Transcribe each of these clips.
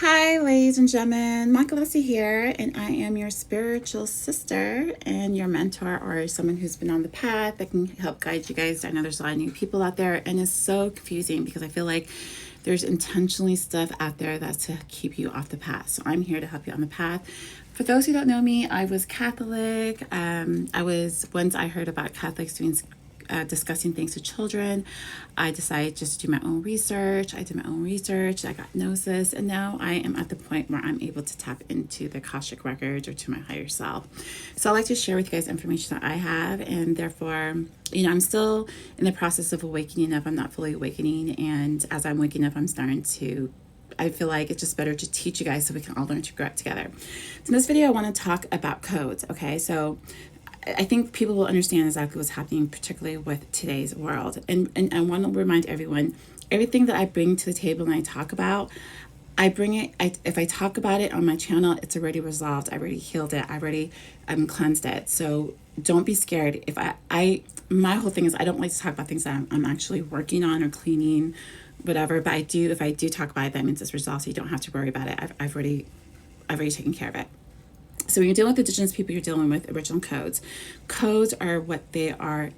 Hi, ladies and gentlemen. Makalasi here, and I am your spiritual sister and your mentor, or someone who's been on the path that can help guide you guys. I know there's a lot of new people out there, and it's so confusing because I feel like there's intentionally stuff out there that's to keep you off the path. So I'm here to help you on the path. For those who don't know me, I was Catholic. Once I heard about Catholics doing discussing things with children, I decided just to do my own research. I did my own research. I got gnosis, and now I am at the point where I'm able to tap into the Akashic records or to my higher self. So I like to share with you guys information that I have, and therefore, I'm still in the process of awakening up. I'm not fully awakening, and as I'm waking up, I'm starting to I feel like it's just better to teach you guys so we can all learn to grow up together. So in this video, I want to talk about codes. Okay, so I think people will understand exactly what's happening, particularly with today's world. And I want to remind everyone, everything that I bring to the table and I talk about, I bring it, if I talk about it on my channel, it's already resolved. I already healed it. I already cleansed it. So don't be scared. If my whole thing is I don't like to talk about things that I'm actually working on or cleaning, whatever. But if I do talk about it, that means it's resolved. So you don't have to worry about it. I've already taken care of it. So when you're dealing with Indigenous people, you're dealing with original codes. Codes are what they are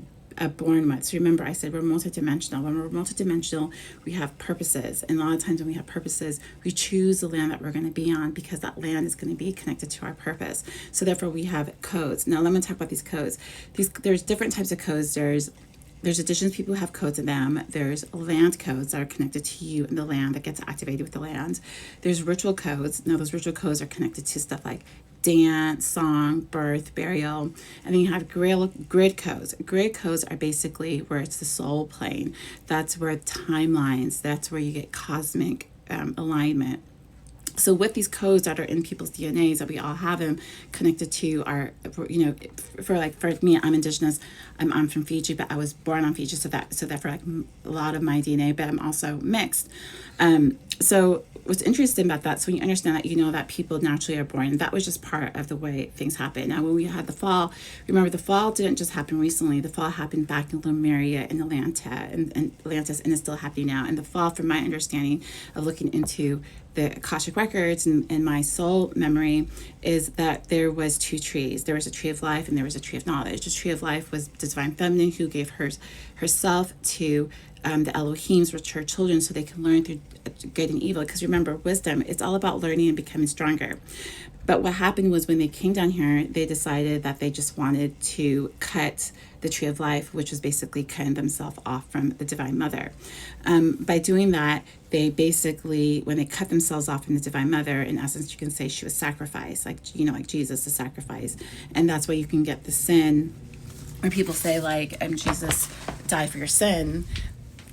born with. So remember, I said we're multidimensional. When we're multidimensional, we have purposes. And a lot of times when we have purposes, we choose the land that we're going to be on because that land is going to be connected to our purpose. So therefore, we have codes. Now, let me talk about these codes. There's different types of codes. There's Indigenous people who have codes in them. There's land codes that are connected to you and the land that gets activated with the land. There's ritual codes. Now, those ritual codes are connected to stuff like dance, song, birth, burial. And then you have grid codes. Grid codes are basically where it's the soul plane. That's where timelines, that's where you get cosmic alignment. So with these codes that are in people's DNAs that we all have them connected to our, for me, I'm Indigenous. I'm from Fiji, but I was born on Fiji, so that for like a lot of my DNA, but I'm also mixed. So what's interesting about that, so when you understand that, that people naturally are born, that was just part of the way things happen. Now, when we had the fall, remember the fall didn't just happen recently. The fall happened back in Lemuria and Atlantis, and it's still happening now. And the fall, from my understanding of looking into the Akashic records and my soul memory, is that there was two trees. There was a tree of life and there was a tree of knowledge. The tree of life was the divine feminine who gave herself to the Elohims, which are children, so they can learn through good and evil. Because remember, wisdom, it's all about learning and becoming stronger. But what happened was when they came down here, they decided that they just wanted to cut the tree of life, which was basically cutting themselves off from the divine mother. By doing that, they basically, when they cut themselves off from the divine mother, in essence, you can say she was sacrificed, like Jesus, the sacrifice. And that's why you can get the sin, where people say like, Jesus died for your sin.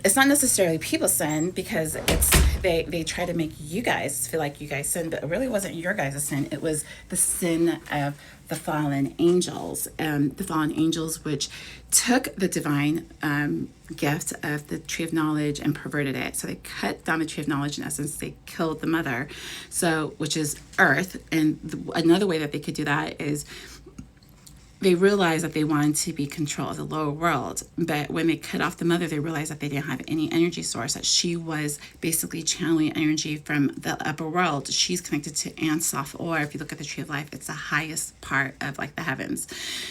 It's not necessarily people's sin, because they try to make you guys feel like you guys sinned, but it really wasn't your guys' sin. It was the sin of the fallen angels. The fallen angels, which took the divine gift of the tree of knowledge and perverted it. So they cut down the tree of knowledge. In essence, they killed the mother, which is Earth. And another way that they could do that is they realized that they wanted to be control of the lower world. But when they cut off the mother, they realized that they didn't have any energy source, that she was basically channeling energy from the upper world. She's connected to Ansoff, or if you look at the tree of life, it's the highest part of like the heavens.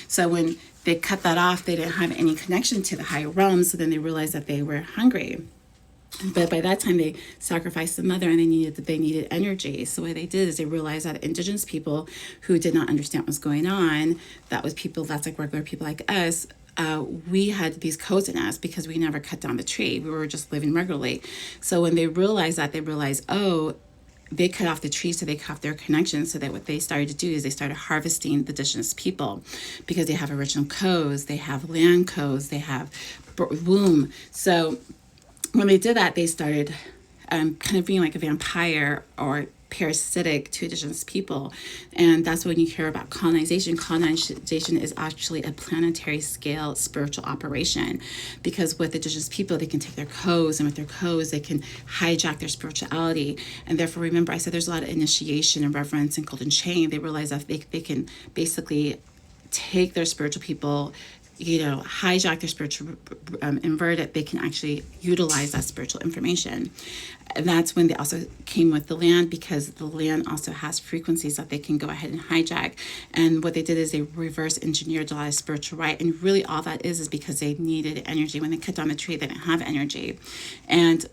So when they cut that off, they didn't have any connection to the higher realms. So then they realized that they were hungry. But by that time, they sacrificed the mother, and they needed energy. So what they did is they realized that Indigenous people who did not understand what was going on, that's like regular people like us, we had these codes in us because we never cut down the tree. We were just living regularly. So when they realized that, they cut off the tree, so they cut off their connection. So that what they started to do is they started harvesting the Indigenous people, because they have original codes, they have land codes, they have womb. So when they did that, they started kind of being like a vampire or parasitic to Indigenous people. And that's when you hear about colonization. Colonization is actually a planetary scale spiritual operation, because with Indigenous people, they can take their codes, and with their codes, they can hijack their spirituality. And therefore, remember, I said there's a lot of initiation and reverence and golden chain. They realize that they can basically take their spiritual people, hijack their spiritual, invert it, they can actually utilize that spiritual information. And that's when they also came with the land, because the land also has frequencies that they can go ahead and hijack. And what they did is they reverse engineered a lot of spiritual right. And really all that is because they needed energy. When they cut down the tree, they didn't have energy. And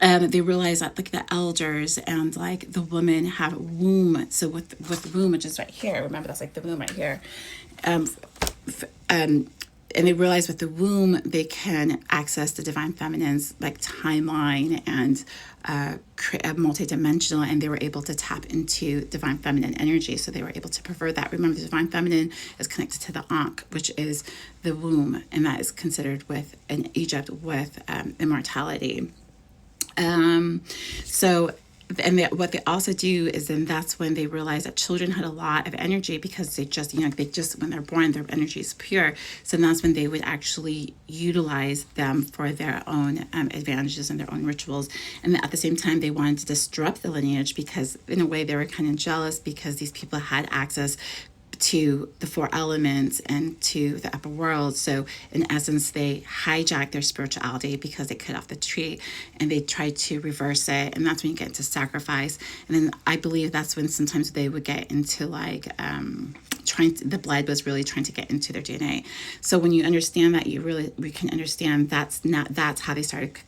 they realized that like the elders and like the women have womb. So with womb, which is right here, remember that's like the womb right here. And they realized with the womb, they can access the divine feminine's like timeline and multidimensional, and they were able to tap into divine feminine energy. So they were able to pervert that. Remember, the divine feminine is connected to the Ankh, which is the womb, and that is considered with in Egypt with immortality. What they also do is then that's when they realize that children had a lot of energy, because they just when they're born, their energy is pure. So that's when they would actually utilize them for their own advantages and their own rituals. And at the same time, they wanted to disrupt the lineage, because in a way they were kind of jealous, because these people had access to the four elements and to the upper world. So in essence, they hijacked their spirituality because they cut off the tree, and they tried to reverse it. And that's when you get into sacrifice. And then I believe that's when sometimes they would get into like the blood was really trying to get into their DNA. So when you understand that, we can understand that's how they started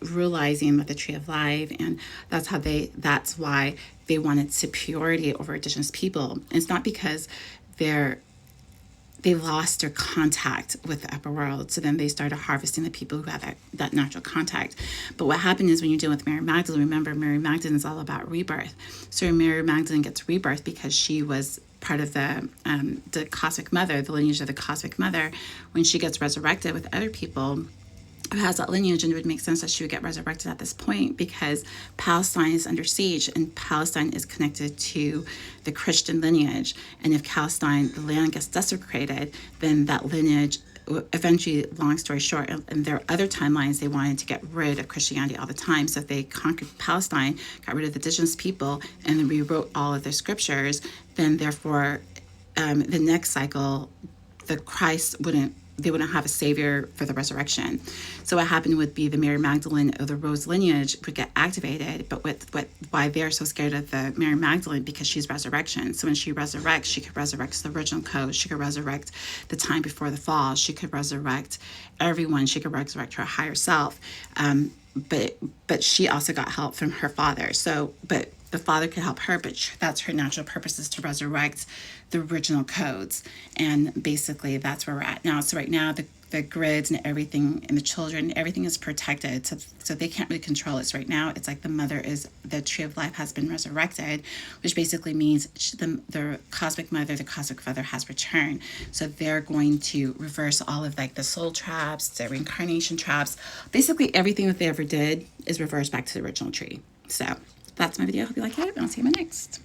realizing with the tree of life, and that's why they wanted superiority over Indigenous people. And it's not because they lost their contact with the upper world, so then they started harvesting the people who have that natural contact. But what happened is, when you deal with Mary Magdalene, remember Mary Magdalene is all about rebirth. So Mary Magdalene gets rebirth because she was part of the cosmic mother, the lineage of the cosmic mother. When she gets resurrected with other people who has that lineage, and it would make sense that she would get resurrected at this point, because Palestine is under siege, and Palestine is connected to the Christian lineage. And if Palestine, the land, gets desecrated, then that lineage eventually, long story short, and there are other timelines, they wanted to get rid of Christianity all the time. So if they conquered Palestine, got rid of the indigenous people, and then rewrote all of their scriptures, then therefore the next cycle, they wouldn't have a savior for the resurrection. So what happened would be the Mary Magdalene or the Rose lineage would get activated. But why they're so scared of the Mary Magdalene, because she's resurrection. So when she resurrects, she could resurrect the original code. She could resurrect the time before the fall. She could resurrect everyone. She could resurrect her higher self. But she also got help from her father. But the father could help her, but that's her natural purpose, is to resurrect the original codes. And basically that's where we're at now. So right now the grids and everything, and the children, everything is protected. So they can't really control it. So right now it's like the tree of life has been resurrected, which basically means the cosmic mother, the cosmic father has returned. So they're going to reverse all of like the soul traps, the reincarnation traps. Basically everything that they ever did is reversed back to the original tree. So that's my video. Hope you like it, and I'll see you in my next.